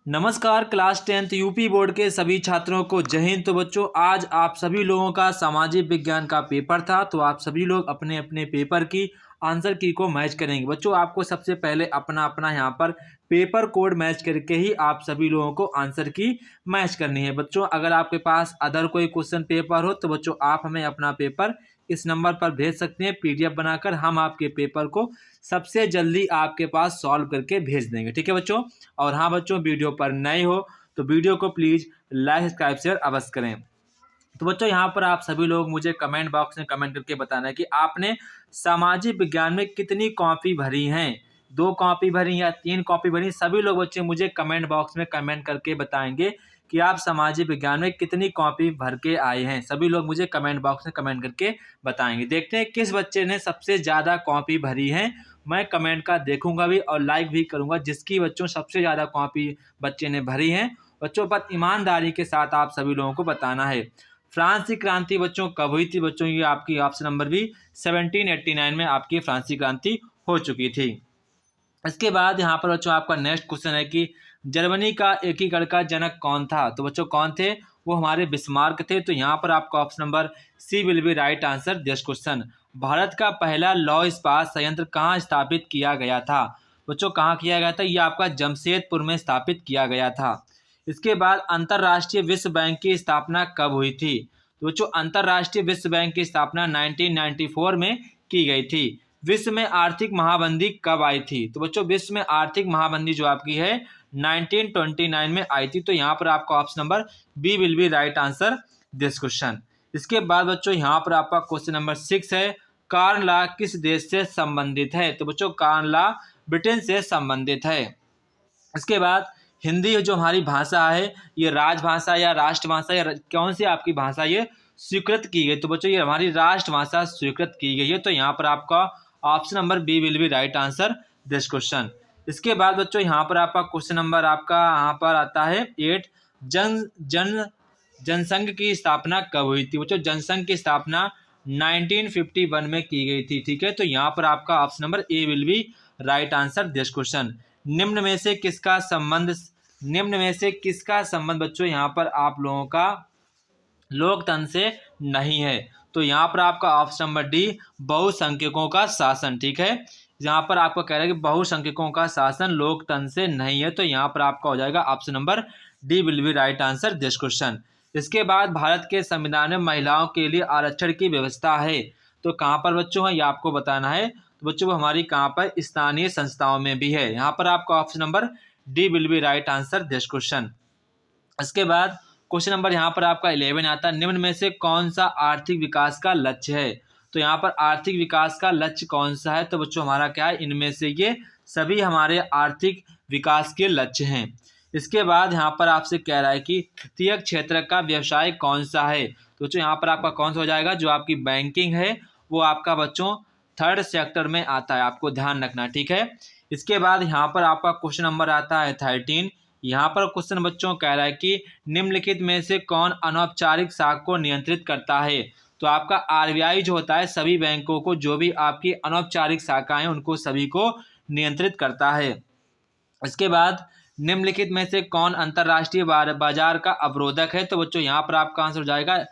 नमस्कार class 10th UP board के सभी छात्रों को जय हिंद। तो बच्चों, आज आप सभी लोगों का सामाजिक विज्ञान का पेपर था। तो आप सभी लोग अपने अपने पेपर की आंसर की को मैच करेंगे। बच्चों, आपको सबसे पहले अपना अपना यहाँ पर पेपर कोड मैच करके ही आप सभी लोगों को आंसर की मैच करनी है। बच्चों, अगर आपके पास अदर कोई क्वेश्चन पेपर हो तो बच्चों आप हमें अपना पेपर इस नंबर पर भेज सकते हैं। पीडीएफ बनाकर हम आपके पेपर को सबसे जल्दी आपके पास सॉल्व करके भेज देंगे। ठीक है बच्चों। और हाँ बच्चों, वीडियो पर नए हो तो वीडियो को प्लीज लाइक सब्सक्राइब शेयर अवश्य करें। तो बच्चों, यहाँ पर आप सभी लोग मुझे कमेंट बॉक्स में कमेंट करके बताना है कि आपने सामाजिक विज्ञान में कितनी कॉपी भरी हैं। 2 कॉपी भरी या 3 कॉपी भरी। सभी लोग बच्चे मुझे कमेंट बॉक्स में कमेंट करके बताएंगे कि आप सामाजिक विज्ञान में कितनी कॉपी भर के आए हैं। सभी लोग मुझे कमेंट बॉक्स में कमेंट करके बताएंगे। देखते हैं किस बच्चे ने सबसे ज़्यादा कॉपी भरी है। मैं कमेंट का देखूंगा भी और लाइक भी करूंगा। जिसकी बच्चों सबसे ज़्यादा कॉपी बच्चे ने भरी है, बच्चों पर ईमानदारी के साथ आप सभी लोगों को बताना है। फ्रांस की क्रांति बच्चों कब हुई थी? बच्चों, ये आपकी ऑप्शन नंबर भी 1789 में आपकी फ्रांसीसी क्रांति हो चुकी थी। इसके बाद यहाँ पर बच्चों आपका नेक्स्ट क्वेश्चन है कि जर्मनी का एकीकरण का जनक कौन था? तो बच्चों कौन थे? वो हमारे बिस्मार्क थे। तो यहाँ पर आपका option number C will be right answer this question. भारत का पहला लौह इस्पात संयंत्र कहाँ स्थापित किया गया था? बच्चों कहाँ किया गया था? ये आपका जमशेदपुर में स्थापित किया गया था। इसके बाद अंतर्राष्ट्रीय विश्व बैंक की स्थापना कब हुई थी? तो बच्चों अंतर्राष्ट्रीय विश्व बैंक की स्थापना 1994 में की गई थी। विश्व में आर्थिक महामंदी कब आई थी? तो बच्चों विश्व में आर्थिक महामंदी जो आपकी है 1929 में आई थी। तो यहाँ पर आपका option number B will be right answer this question. इसके बाद बच्चों यहाँ पर आपका क्वेश्चन नंबर 6 है, कॉर्न लॉ किस देश से संबंधित है? तो बच्चों कॉर्न लॉ ब्रिटेन से संबंधित है। इसके बाद हिंदी जो हमारी भाषा है, ये राजभाषा या राष्ट्रभाषा या कौन सी आपकी भाषा ये स्वीकृत की गई? तो बच्चों ये हमारी राष्ट्रभाषा स्वीकृत की गई है। तो यहाँ पर आपका option number B will be right answer this question. इसके बाद बच्चों यहाँ पर आपका क्वेश्चन नंबर आपका यहाँ पर आता है 8, जनसंघ की स्थापना कब हुई थी? बच्चों जनसंघ की स्थापना 1951 में की गई थी। ठीक है। तो यहाँ पर आपका option number A will be right answer this question. निम्न में से किसका संबंध बच्चों यहाँ पर आप लोगों का लोकतंत्र से नहीं है? तो यहाँ पर आपका ऑप्शन नंबर डी बहुसंख्यकों का शासन। ठीक है। यहाँ पर आपको कह रहा है कि बहुसंख्यकों का शासन लोकतंत्र से नहीं है। तो यहाँ पर आपका हो जाएगा option number D will be right answer this question. इसके बाद भारत के संविधान में महिलाओं के लिए आरक्षण की व्यवस्था है। तो कहाँ पर बच्चों है ये आपको बताना है। तो बच्चों वो हमारी कहाँ पर स्थानीय संस्थाओं में भी है। यहाँ पर आपका option number D will be right answer this question. इसके बाद क्वेश्चन नंबर यहाँ पर आपका 11 आता है, निम्न में से कौन सा आर्थिक विकास का लक्ष्य है? तो यहाँ पर आर्थिक विकास का लक्ष्य कौन सा है? तो बच्चों हमारा क्या है, इनमें से ये सभी हमारे आर्थिक विकास के लक्ष्य हैं। इसके बाद यहाँ पर आपसे कह रहा है कि तृतीय क्षेत्र का व्यवसाय कौन सा है? तो बच्चों यहाँ पर आपका कौन सा हो जाएगा? जो आपकी बैंकिंग है वो आपका बच्चों थर्ड सेक्टर में आता है, आपको ध्यान रखना। ठीक है। इसके बाद यहाँ पर आपका क्वेश्चन नंबर आता है 13। यहाँ पर क्वेश्चन बच्चों कह रहा है कि निम्नलिखित में से कौन अनौपचारिक शाख को नियंत्रित करता है? तो आपका आरबीआई जो होता है सभी बैंकों को, जो भी आपकी अनौपचारिक शाखाएं उनको सभी को नियंत्रित करता है। इसके बाद निम्नलिखित में से कौन अंतरराष्ट्रीय बाजार का अवरोधक है? तो बच्चों यहाँ पर आपका आंसर हो जाएगा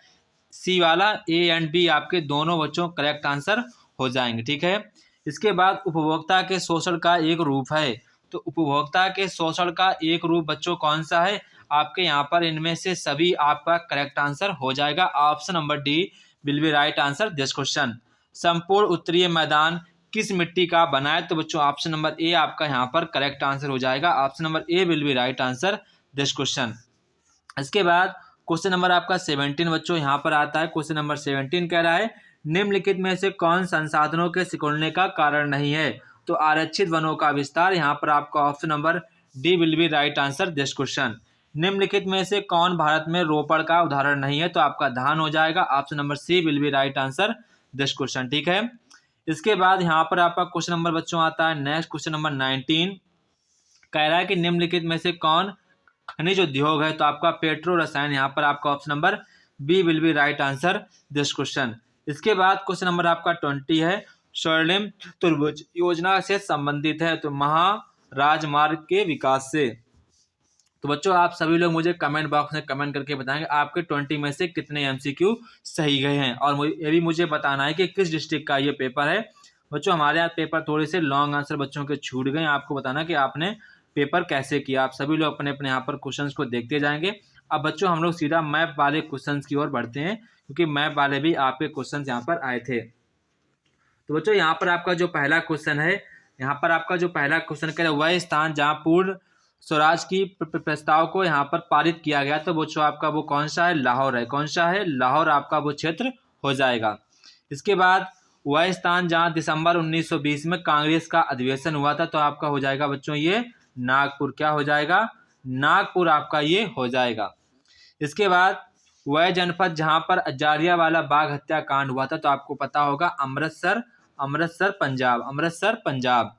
सी वाला, ए एंड बी आपके दोनों बच्चों करेक्ट आंसर हो जाएंगे। ठीक है। इसके बाद उपभोक्ता के शोषण का एक रूप है। तो उपभोक्ता के शोषण का एक रूप बच्चों कौन सा है? आपके यहाँ पर इनमें से सभी आपका करेक्ट आंसर हो जाएगा। Option number D will be right answer this question. संपूर्ण उत्तरीय मैदान किस मिट्टी का बना है? तो बच्चों ऑप्शन नंबर ए आपका यहाँ पर करेक्ट आंसर हो जाएगा। Option number A will be right answer this question. इसके बाद क्वेश्चन नंबर आपका 17 बच्चों यहाँ पर आता है। क्वेश्चन नंबर 17 कह रहा है, निम्नलिखित में से कौन संसाधनों के सिकुड़ने का कारण नहीं है? तो आरक्षित वनों का विस्तार। यहाँ पर आपका option number D will be right answer this question. निम्नलिखित में से कौन भारत में रोपड़ का उदाहरण नहीं है? तो आपका धान हो जाएगा। Option number C will be right answer this question. ठीक है। इसके बाद यहाँ पर आपका क्वेश्चन नंबर बच्चों आता है नेक्स्ट क्वेश्चन नंबर 19। कह रहा है कि निम्नलिखित में से कौन खनिज उद्योग है? तो आपका पेट्रो रसायन। यहाँ पर आपका option number B will be right answer this question. इसके बाद क्वेश्चन नंबर आपका 20 है, स्वर्णिम त्रिभुज योजना से संबंधित है। तो महाराजमार्ग के विकास से। तो बच्चों आप सभी लोग मुझे कमेंट बॉक्स में कमेंट करके बताएंगे आपके 20 में से कितने MCQ सही गए हैं, और ये भी मुझे बताना है कि किस डिस्ट्रिक्ट का ये पेपर है। बच्चों हमारे यहाँ पेपर थोड़े से लॉन्ग आंसर बच्चों के छूट गए, आपको बताना कि आपने पेपर कैसे किया। आप सभी लोग अपने अपने यहाँ पर क्वेश्चन को देखते जाएंगे। अब बच्चों हम लोग सीधा मैप वाले क्वेश्चन की ओर बढ़ते हैं, क्योंकि मैप वाले भी आपके क्वेश्चन यहाँ पर आए थे। तो बच्चों यहाँ पर आपका जो पहला क्वेश्चन है, यहाँ पर आपका जो पहला क्वेश्चन है वह स्थान जहाँ पूर्ण स्वराज की प्रस्ताव को यहाँ पर पारित किया गया, तो बच्चों आपका वो कौन सा है? लाहौर है। कौन सा है? लाहौर आपका वो क्षेत्र हो जाएगा। इसके बाद वह स्थान जहाँ दिसंबर 1920 में कांग्रेस का अधिवेशन हुआ था, तो आपका हो जाएगा बच्चों ये नागपुर। क्या हो जाएगा? नागपुर आपका ये हो जाएगा। इसके बाद वह जनपद जहाँ पर जालियांवाला बाग हत्याकांड हुआ था, तो आपको पता होगा अमृतसर, अमृतसर पंजाब, अमृतसर पंजाब।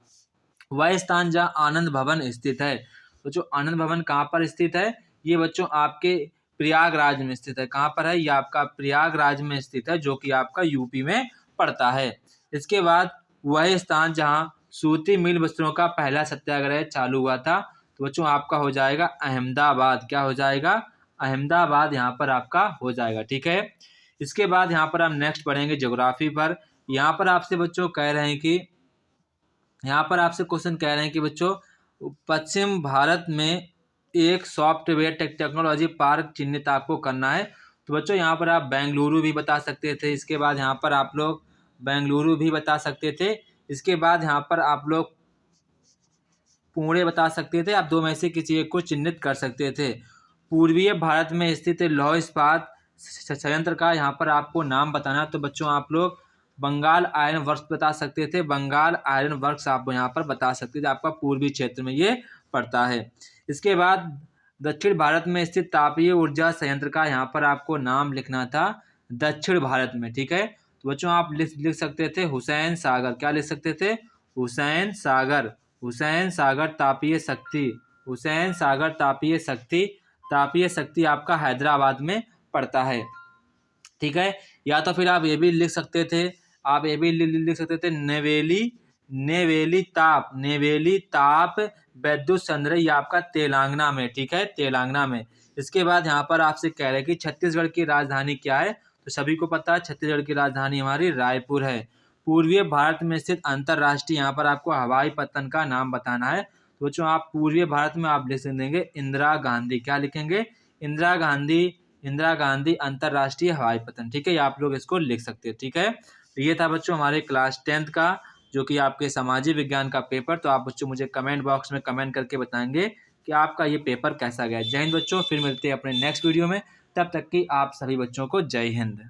वह स्थान जहाँ आनंद भवन स्थित है, तो जो आनंद भवन कहाँ पर स्थित है? ये बच्चों आपके प्रयागराज में स्थित है। कहाँ पर है? ये आपका प्रयागराज में स्थित है, जो कि आपका यूपी में पड़ता है। इसके बाद वह स्थान जहाँ सूती मिल वस्त्रों का पहला सत्याग्रह चालू हुआ था, तो बच्चों आपका हो जाएगा अहमदाबाद। क्या हो जाएगा? अहमदाबाद यहाँ पर आपका हो जाएगा। ठीक है। इसके बाद यहाँ पर हम नेक्स्ट पढ़ेंगे ज्योग्राफी पर। यहाँ पर आपसे बच्चों कह रहे हैं कि यहाँ पर आपसे क्वेश्चन कह रहे हैं कि बच्चों पश्चिम भारत में एक सॉफ्टवेयर टेक्नोलॉजी पार्क चिन्हित आपको करना है, तो बच्चों यहाँ पर आप बेंगलुरु भी बता सकते थे। इसके बाद यहाँ पर आप लोग बेंगलुरु भी बता सकते थे। इसके बाद यहाँ पर आप लोग पुणे बता सकते थे। आप दो में से किसी एक को चिन्हित कर सकते थे। पूर्वीय भारत में स्थित लौह इस्पात संयंत्र का यहाँ पर आपको नाम बताना, तो बच्चों आप लोग बंगाल आयरन वर्क्स बता सकते थे। बंगाल आयरन वर्क्स आप यहाँ पर बता सकते थे, आपका पूर्वी क्षेत्र में ये पड़ता है। इसके बाद दक्षिण भारत में स्थित तापीय ऊर्जा संयंत्र का यहाँ पर आपको नाम लिखना था दक्षिण भारत में। ठीक है। तो बच्चों आप लिख सकते थे हुसैन सागर। क्या लिख सकते थे? हुसैन सागर। हुसैन सागर तापीय शक्ति, हुसैन सागर तापीय शक्ति। तापीय शक्ति आपका हैदराबाद में पड़ता है। ठीक है। या तो फिर आप ये भी लिख सकते थे, आप ये भी लिख सकते थे नेवेली, नेवेली ताप, नेवेली ताप विद्युत संयंत्र, ये आपका तेलंगाना में। ठीक है, तेलंगाना में। इसके बाद यहाँ पर आपसे कह रहे हैं कि छत्तीसगढ़ की राजधानी क्या है, तो सभी को पता है छत्तीसगढ़ की राजधानी हमारी रायपुर है। पूर्वीय भारत में स्थित अंतर्राष्ट्रीय, यहाँ पर आपको हवाई पत्तन का नाम बताना है, तो बच्चों आप पूर्वीय भारत में आप लिख देंगे इंदिरा गांधी। क्या लिखेंगे? इंदिरा गांधी, इंदिरा गांधी अंतर्राष्ट्रीय हवाई पत्तन। ठीक है, आप लोग इसको लिख सकते हैं। ठीक है। तो ये था बच्चों हमारे क्लास 10th का जो कि आपके सामाजिक विज्ञान का पेपर। तो आप बच्चों मुझे कमेंट बॉक्स में कमेंट करके बताएंगे कि आपका ये पेपर कैसा गया। जय हिंद बच्चों, फिर मिलते हैं अपने नेक्स्ट वीडियो में। तब तक की आप सभी बच्चों को जय हिंद।